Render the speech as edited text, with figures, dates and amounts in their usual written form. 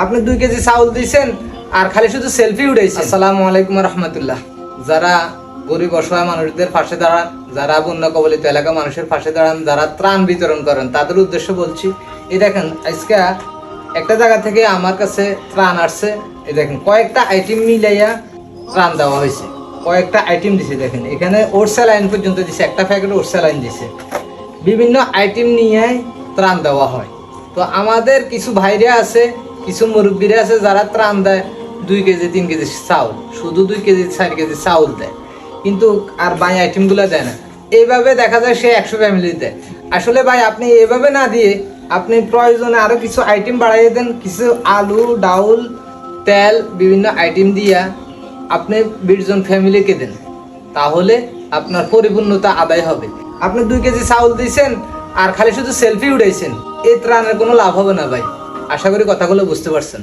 আপনি 2 কেজি চাউল দিয়েছেন আর খালি শুধু সেলফি উঠাইছেন। আসসালামু আলাইকুম রাহমাতুল্লাহ। যারা গরিব অসহায় মানুষদের পাশে দাঁড়ান, যারা বন্যা কবলিত এলাকা মানুষের পাশে দাঁড়ান, যারা ত্রাণ বিতরণ করেন, তাদের উদ্দেশ্যে বলছি। এই দেখেন, আজকে একটা জায়গা থেকে আমার কাছে ত্রাণ আসছে। এই দেখেন, কয়েকটা আইটেম মিলাইয়া ত্রাণ দেওয়া হয়েছে। কয়েকটা আইটেম দিছে, দেখেন এখানে ওট স্যালাইন পর্যন্ত দিছে, একটা প্যাকেট ওট স্যালাইন দিছে। বিভিন্ন আইটেম নিয়ে ত্রাণ দেওয়া হয়। তো আমাদের কিছু ভাইরা আছে, কিছু মুরব্বীরা আছে যারা ত্রাণ দেয় 2 কেজি 3 কেজি চাউল, শুধু 2 কেজি 4 কেজি চাউল দেয়, কিন্তু আর ভাই আইটেমগুলো দেয় না। এইভাবে দেখা যায় সে 100 ফ্যামিলি দেয়। আসলে ভাই আপনি এইভাবে না দিয়ে আপনি প্রয়োজনে আরো কিছু আইটেম বাড়াইয়ে দেন, কিছু আলু, ডাউল, তেল, বিভিন্ন আইটেম দিয়া আপনি 20 জন ফ্যামিলিকে দেন, তাহলে আপনার পরিপূর্ণতা আদায় হবে। আপনি 2 কেজি চাউল দিয়েছেন আর খালি শুধু সেলফি উঠাইছেন, এই ত্রাণের কোনো লাভ হবে না ভাই। আশা করি কথাগুলো বুঝতে পারছেন।